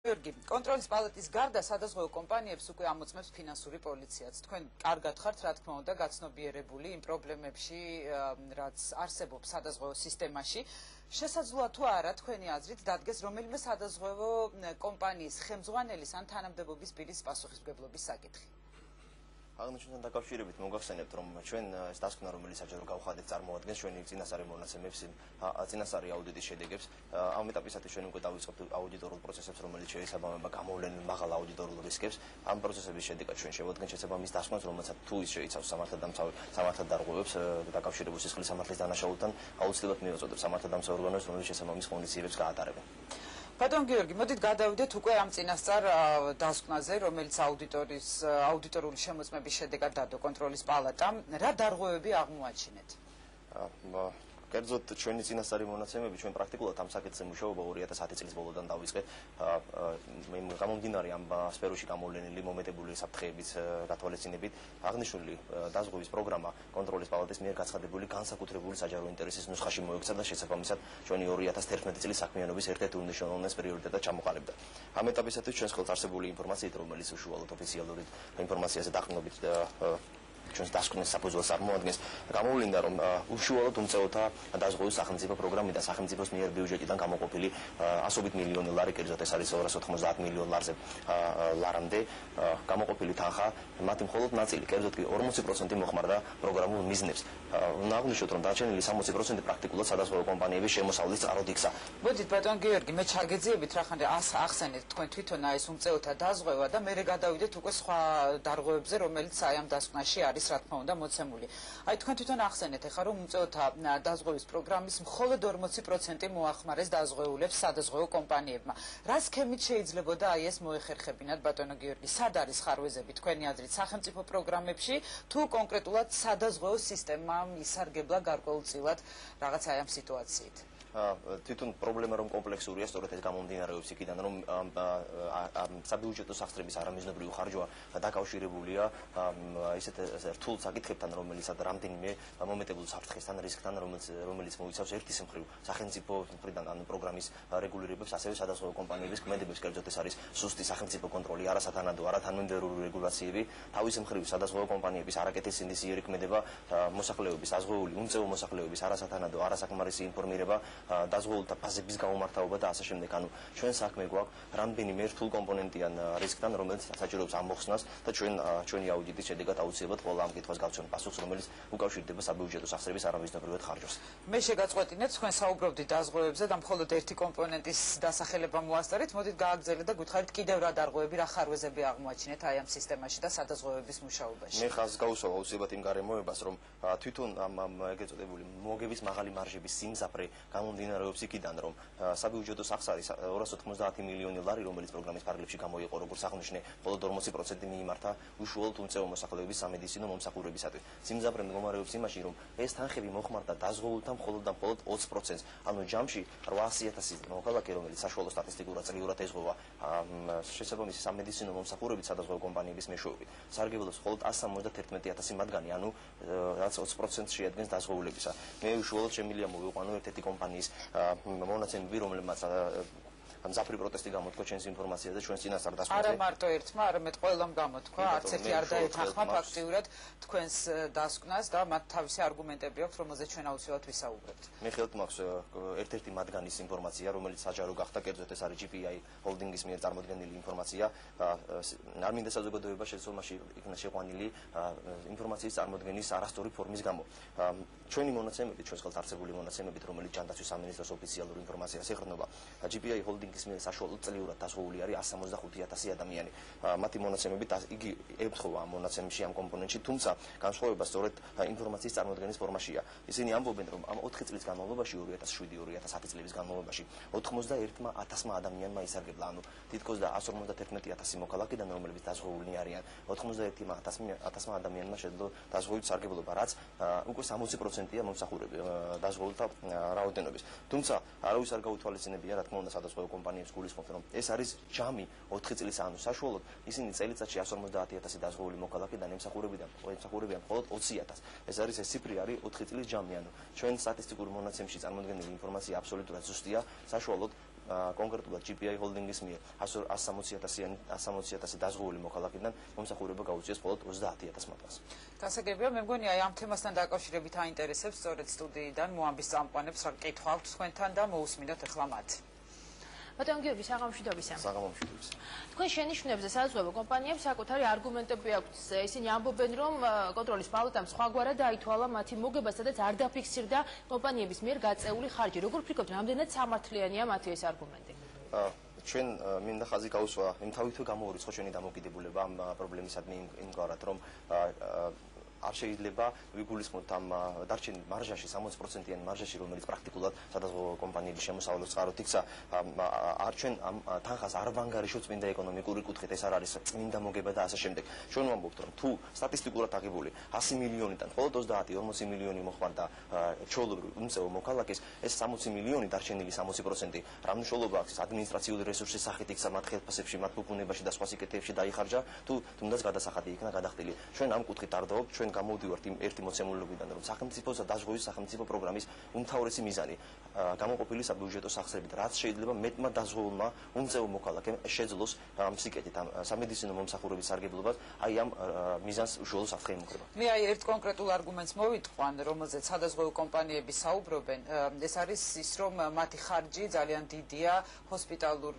გიორგი, კონტროლის პალატის გარდა სადაზღვევო კომპანიებს უკვე ამოწმებს ფინანსური პოლიციაც. თქვენ კარგად ხართ, რა თქმა უნდა, გაცნობიერებული იმ პრობლემებში, რაც არსებობს სადაზღვევო სისტემაში. შესაძლოა თუ არა თქვენი აზრით დადგეს რომელიმე სადაზღვევო კომპანიის ხელმძღვანელის ან თანამდებობის პირის პასუხისმგებლობის საკითხი? აღნიშნულთან დაკავშირებით მოგახსენებთ, რომ ჩვენ ეს დასკვნა, რომელიც საჯარო გავხადეთ, წარმოადგენს ჩვენი წინასწარი მონაცემებს, წინასწარი აუდიტის შედეგებს. ამ ეტაპისათვის ჩვენ უკვე დავიწყებთ აუდიტორულ პროცესებს, რომელიც შეესაბამება გამოვლენილ მაღალ აუდიტორულ რისკებს. ამ პროცესების შედეგად ჩვენ შევადგენთ შესაბამის დასკვნას, რომელსაც თუ ის შეიცავს სამართალდამცავებს დაკავშირებულ სისხლის სამართლის დანაშაულთან, აუცილებლად მიუწოდებს სამართალდამცავ ორგანოს, რომელიც შესაბამის ღონისძიებებს გაატარებენ. ბატონ გიორგი, მოდით გადავიდეთ უკვე ამ წინასწარ დასკვნაზე, რომელიც აუდიტორული შემოწმების შედეგად დადო კონტროლის პალატამ. რა დარღვევები აღმოაჩინეთ? კერძოდ ჩვენი წინასწარი მონაცემები, ჩვენ პრაქტიკულად ამ საკითხზე მუშაობა 2010 წლის ბოლოდან დავიწყეთ. გამომდინარე ამ სფეროში გამოვლენილი მომეტებული საფრთხეების გათვალისწინებით, აღნიშნული დაზღვევის პროგრამა კონტროლის პალატის მიერ გაცხადებული განსაკუთრებული საჯარო ინტერესის ნუსხაში მოექცა და შესაბამისად ჩვენი 2011 წლის საქმიანობის ერთ-ერთ უმნიშვნელოვანეს პრიორიტეტად ჩამოყალიბდა. ამ ეტაპისათვის ჩვენს ხელს არსებული ინფორმაციით, რომელიც უშუალოდ ოფიციალური ინფორმაციაზე დაყრდნობით ჩვენს დასკვნის საფუძველს წარმოადგენს, გამოვლინდა, რომ უშუალოდ უმწეოთა დაზღვევის სახელმწიფო პროგრამიდან სახელმწიფოს მიერ ბიუჯეტიდან გამოყოფილი 100 მილიონი ლარი, კერძოდ ეს არის 290 მილიონ ლარამდე გამოყოფილი თანხა, მათი მხოლოდ ნაწილი, კერძოდ კი 40% მოხმარდა პროგრამულ მიზნებს. აღვნიშნოთ, რომ დარჩენილი 60% პრაქტიკულად სადაზღვევო კომპანიების შემოსავლის წყაროდ იქცა. მოდით ბატონ გიორგი, მე ჩაგეძიებით რახან ახსენეთ თქვენ თვითონ ეს უმწეოთა დაზღვევა და მე გადავიდეთ უკვე სხვა დარღვევებზე, რომელიც აი ამ დასკვნაში არის, რა თქმა უნდა, მოცემული. აი თქვენ თვითონ ახსენეთ ახლა, რომ უმწეოთა დაზღვევის პროგრამის მხოლოდ 40% მოახმარეს დაზღვეულებს სადაზღვევო კომპანიებმა. რა სქემით შეიძლებოდა აი ეს მოეხერხებინათ, ბატონო გიორგი? სად არის ხარვეზები თქვენი აზრით სახელმწიფო პროგრამებში, თუ კონკრეტულად სადაზღვევო სისტემამ ისარგებლა გარკვეულწილად რაღაც აი ამ სიტუაციით? თვითონ პრობლემა რომ კომპლექსურია, სწორედ ეს გამომდინარეობს იქიდან, რომ საბიუჯეტო სახსრების არამიზნობრივი ხარჯვა დაკავშირებულია ისეთ რთულ საკითხებთან, რომელიცაც რამდენიმე მომეტებულ საფრთხესთან, რისკთან, რომელიც მოიცავს ერთის მხრივ სახელმწიფო მხრიდან ან პროგრამის რეგულირებებს, ასევე სადაზღვევო კომპანიების ქმედებებს, კერძოდ ეს არის სუსტი სახელმწიფო კონტროლი, არასათანადო, არათანმიმდევრული რეგულაციები, თავის მხრივ სადაზღვევო კომპანიების არაკეთილ სინდისიერი ქმედება, მოსახლეობის დაზღვეული, უმწეო მოსახლეობის არასათანადო, არასაკმარისი ინფორმირება, დაზღვეულთა ფაზების გაუმართავობა და ასე შემდეგ. ანუ ჩვენ საქმე გვაქვს რამდენიმე რთულ კომპონენტიან რისკთან, რომელიც საჭიროებს ამოხსნას და ჩვენი აუდიტის შედეგად აუცილებლად ყველა ამ კითხვას გავცემ პასუხს, რომელიც უკავშირდება საბიუჯეტო სახსრების არამიზნობრივად ხარჯვას. მე შეგაწყვეტინეთ, თქვენ საუბრობდით დაზღვევებზე და მხოლოდ ერთი კომპონენტის დასახელება მოასწარით, მოდით გააგრძელეთ და გითხარით კიდევ რა დარღვევები, რა ხარვეზები აღმოაჩინეთ აი ამ სისტემაში და სადაზღვევების მუშაობაში. მე ხაზს გავუსვა აუცილებლად იმ გარემოებას, რომ თვითონ ამ ეგრეთ წოდებული მოგების მაღალი მარჟების სიმძაფრე გამომდინარეობს იქიდან, რომ საბიუჯეტო სახსარი 290 მილიონი ლარი, რომელიც პროგრამის ფარგლებში გამოიყო, როგორც აღნიშნე, მხოლოდ 40% მიიმართა უშუალოდ უმწეო მოსახლეობის სამედიცინო მომსახურებისათვის. სიმძაფრე მდგომარეობს იმაში, რომ ეს თანხები მოხმარდა დაზღვეულთა მხოლოდ 20%-ს. ანუ ჯამში 800,000 მოქალაქე, რომელიც საშუალო სტატისტიკურად წლიურად ეზღვევა შესაბამისი სამედიცინო მომსახურებით სადაზღვევო კომპანიების მეშვეობით. სარგებლობს მხოლოდ 171,000 მათგანი, ანუ რაც 20% შეადგენს დაზღვეულებისა. მე უშუალოდ შემიძლია მოვიყვანო ერთ-ერთი კომპანიის მონაცემები, რომლებმაც მძაფრი პროტესტი გამოთქვა ჩვენს ინფორმაციაზე, ჩვენს წინასწარ დასკვნაზე. არა მარტო ერთმა, არამედ ყველამ გამოთქვა, არც ერთი არ დაეთანხმა ფაქტიურად თქვენს დასკვნას და მათ თავისი არგუმენტები აქვს, რომელზეც ჩვენ აუცილებლად ვისაუბრებთ. მე ხელთ მაქვს ერთ-ერთი მათგანის ინფორმაცია, რომელიც საჯარო გახდა, კერძოდ ეს არის GPI ჰოლდინგის მიერ წარმოდგენილი ინფორმაცია. არ მინდა საზოგადოება შეცდომაში იქნა შეყვანილი ინფორმაციის წარმოდგენის არასწორი ფორმის გამო. ჩვენი მონაცემებით, ჩვენს ხელთ არსებული მონაცემებით, რომელიც ჯანდაცვის სამინისტროს ოფიციალურ ინფორმაციას ეყრდნობა, GPI ჰოლდინგის მიერ საშუალოდ წლიურად დაზღვეული არის 165,000 ადამიანი. მათი მონაცემებით იგი ემთხვევა ამ მონაცემში, ამ კომპონენტში, თუმცა განსხვავება სწორედ ინფორმაციის წარმოდგენის ფორმაშია. ისინი ამბობენ, რომ ამ 4 წლის განმავლობაში 2007-2010 წლების განმავლობაში 91,000 ადამიანმა ისარგებლა, ანუ თითქოს და 151,000 მოქალაქიდან, რომლებიც დაზღვეული არიან, 91,000 ადამიანმა შეძლო დაზღვევით სარგებლობა, რაც უკვე 60%-ია მომსახურების დაზღვეულთა რაოდენობის. თუმცა არავის არ გაუთვალისწინებია, რა თქმა უნდა, სადაზღვევო კომპანიებს გულისხმობთ, რომ ეს არის ჯამი 4 წლის, ანუ საშუალოდ ისინი წელიწადში 150,000 დაზღვეული მოქალაქიდან ემსახურებიან მხოლოდ 20,000. ეს არის ეს ციფრი არის 4 წლის ჯამი, ანუ ჩვენ სტატისტიკურ მონაცემში წარმოდგენილი ინფორმაცია აბსოლუტურად ზუსტია, საშუალოდ კონკრეტულად GPI ჰოლდინგის მიერ 160,000 დაზღვეული მოქალაქიდან მომსახურება გაუწიეს მხოლოდ 30,000 მათგანს. გასაგებია, მე მგონი აი ამ თემასთან დაკავშირებით აინტერესებს სწორედ სტუდიიდან მოამბის წამყვანებს რა კითხვა აქვს თქვენთან და მოусმინოთ ახლა მათ. ბატონ გიორგი, საღამოშიდობისა. საღამოშიდობისა. თქვენ შენიშვნებზე საზღვაო კომპანიებს საკუთარი არგუმენტები აქვთ. ისინი ამბობენ, რომ კონტროლის პალატამ სხვაგვარად დაითვალა მათი მოგება, სადაც არ დაფიქსირდა კომპანიების მიერ გაწეული ხარჯი. როგორ ფიქრობთ, რამდენად სამართლიანია მათი ეს არგუმენტი? ჩვენ მინდა ხაზი გაუსვა იმ თავითვე გამოურიცხო ჩვენი დამოკიდებულება ამ პრობლემისადმი იმგვარად, რომ არ შეიძლება ვიგულისხმოთ ამ დარჩენილ მარჟაში 60%-იანი მარჟაში, რომელიც პრაქტიკულად სადაზღვევო კომპანიების შემოსავლებს წყაროთ იქცა, არ ჩვენ ამ თანხას არ ვანგარიშობთ წმინდა ეკონომიკური კუთხით, ეს არ არის წმინდა მოგება და ასე შემდეგ. ჩვენ ვამბობთ, რომ თუ სტატისტიკურად აღებული 100 მილიონიდან მხოლოდ 30-40 მილიონი მოხმარდა ჩვეულებრივ უმწეო მოქალაქეს, ეს 60 მილიონი დარჩენილი 60% რა მნიშვნელობა აქვს ადმინისტრაციული რესურსის სახით იქცა მათ ხელფასებში, მათ ფუფუნებაში და სხვა სიკეთეებში დაიხარჯა, თუ თუნდაც გადასახადი იქნა გადახდილი. ჩვენ ამ კუთხით არ დავობთ, ჩვენ გამოვდივართ იმ ერთი მოცემულობიდან, რომ სახელმწიფოს და დაზღვევის სახელმწიფო პროგრამის უმთავრესი მიზანი გამოყოფილი საბიუჯეტო სახსრებით, რაც შეიძლება მეტმა დაზღვეულმა უმწეო მოქალაქემ შეძლოს ამ სიკეთით, ამ სამედიცინო მომსახურების სარგებლობას, აი ამ მიზანს უშუალოდ საფრთხე ემუქრება. მე აი ერთ კონკრეტულ არგუმენტს მოვიტყვან, რომელზეც სადაზღვევო კომპანიები საუბრობენ, ეს არის ის, რომ მათი ხარჯი ძალიან დიდია ჰოსპიტალურ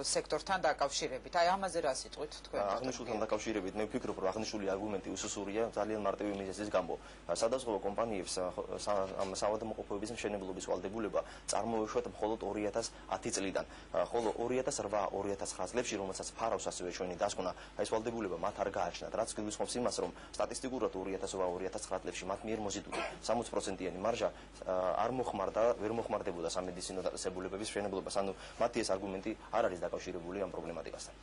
სექტორთან დაკავშირებით. აი ამაზე რა სიტყვით თქვენ? აღნიშნულთან დაკავშირებით მე ვფიქრობ, რომ აღნიშნული არგუმენტი უსუსურია, ძალიან მარტივი მიზეზის გამო. სადაზღვევო კომპანიებს ამ საავადმყოფოების მშენებლობის ვალდებულება წარმოეშვათ მხოლოდ 2010 წლიდან, ხოლო 2008-2009 წლებში, რომელსაც ფარავს ასევე ჩვენი დასკვნა, ეს ვალდებულება მათ არ გააჩნდათ, რაც გულისხმობს იმას, რომ სტატისტიკურად 2008-2009 წლებში მათ მიერ მოზიდული 60%-იანი მარჟა არ მოხმარდა, ვერ მოხმარდებოდა სამედიცინო დაწესებულებების მშენებლობას. ანუ მათი ეს არგუმენტი არ არის დაკავშირებული ამ პრობლემატიკასთან.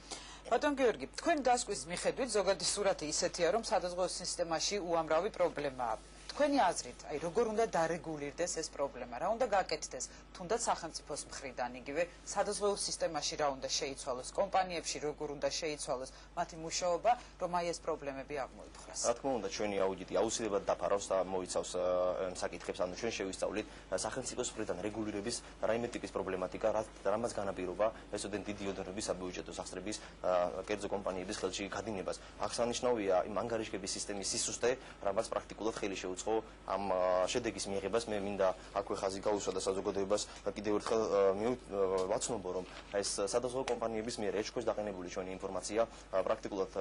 ბატონ გიორგი, თქვენ დასკვის მიხედვით ზოგადი სურათი ისეთია, რომ სადაზღვევო სისტემაში უამრავი პრობლემაა. თქვენი აზრით, აი როგორ უნდა დარეგულირდეს ეს პრობლემა? რა უნდა გაკეთდეს? თუნდაც სახელმწიფოს მხრიდან, იგივე სადაზღვევო სისტემაში რა უნდა შეიცვალოს, კომპანიებში როგორ უნდა შეიცვალოს მათი მუშაობა, რომ აი ეს პრობლემები აღმოიფხვრას? რა თქმა უნდა, ჩვენი აუდიტი აუცილებლად დაფარავს და მოიცავს საკითხებს, ანუ ჩვენ შევისწავლით სახელმწიფოს მხრიდან რეგულირების რაიმე ტიპის პრობლემატიკა, რამაც განაპირობა ესოდენ დიდი ოდენობის საბიუჯეტო სახსრების კერძო კომპანიების ხელში გადინებას. აღსანიშნავია იმ ანგარიშგების სისტემის სისუსტე, რამაც პრაქტიკულად ხელი შეუწყო ამ შედეგის მიღებას. მე მინდა აქვე ხაზი გაუსვა და საზოგადოებას კიდევ ერთხელ ვაცნობო, რომ ეს სადაზღვევო კომპანიების მიერ ეჭქვეშ დაყენებული ჩვენი ინფორმაცია პრაქტიკულად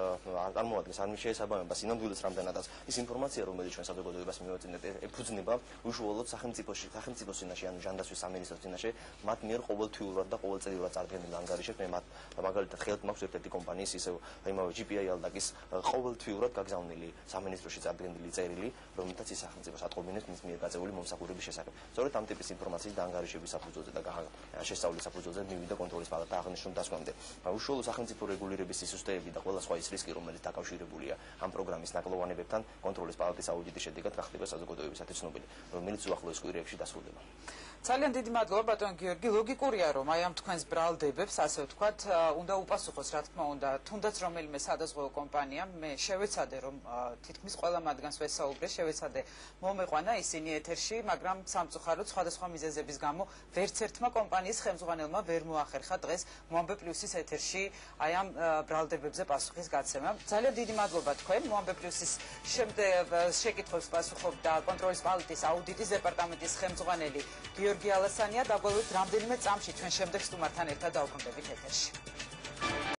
არ წარმოადგენს არ შეესაბამება სინამდვილეს რამდენადაც ის ინფორმაცია, რომელიც ჩვენ საზოგადოებას მივაწინეთ, ეფუძნება უშუალოდ სახელმწიფოს წინაშე, ანუ ჟანდაცვის სამინისტროს წინაშე მათ მიერ ყოველთვიურად და ყოველწლიურად წარდგენილ ანგარიშებს. მე მათ მაგალითად ხელთ მაქვს ერთ-ერთი კომპანიის ისევ იმავე GPI ალდაკის ყოველთვიურად გაგზავნილი სამინისტროში წარდგენილი წერილი, რომელთაც ის სახელმწიფოს ატყობინებს მის მიერ გაწეული მომსახურების შესახებ. სწორედ ამ ტიპის ინფორმაციის და ანგარიშების საფუძველზე და შესწავლის საფუძველზე მივიდა კონტროლის პალატა აღნიშნულ დასკვნამდე. უშუალო სახელმწიფო რეგულირების სისტემები და ყველა სხვა ის რისკი, რომელიც დაკავშირებულია ამ პროგრამის ნაკლოვანებებთან, კონტროლის პალატის აუდიტის შედეგად გახდება საზოგადოებისათვის ცნობილი, რომელიც უახლოეს კვირებში დასრულდება. ძალიან დიდი მადლობა ბატონ გიორგი. ლოგიკურია, რომ აი ამ თქვენს ბრალდებებს, ასე ვთქვათ, უნდა უპასუხოს, რა თქმა უნდა, თუნდაც რომელიმე სადაზღვევო კომპანია. მე შევეცადე, რომ თითქმის ყველა მათგანს ვესაუბრე, შევეცადე მომეყვანა ისინი ეთერში, მაგრამ სამწუხაროდ სხვადასხვა მიზეზების გამო ვერც ერთმა კომპანიის ხელმძღვანელმა ვერ მოახერხა დღეს მოამბე პლუსის ეთერში აი ამ ბრალდებებზე პასუხის გაცემა. ძალიან დიდი მადლობა თქვენ. მოამბე პლუსის შეკითხვებს პასუხობდა კონტროლის პალატის აუდიტის დეპარტამენტის ხელმძღვანელი გიორგი ალასანია. დაგვალოთ რამდენიმე წამში ჩვენ შემდეგ სტუმართან ერთად დავბრუნდებით ეთერში.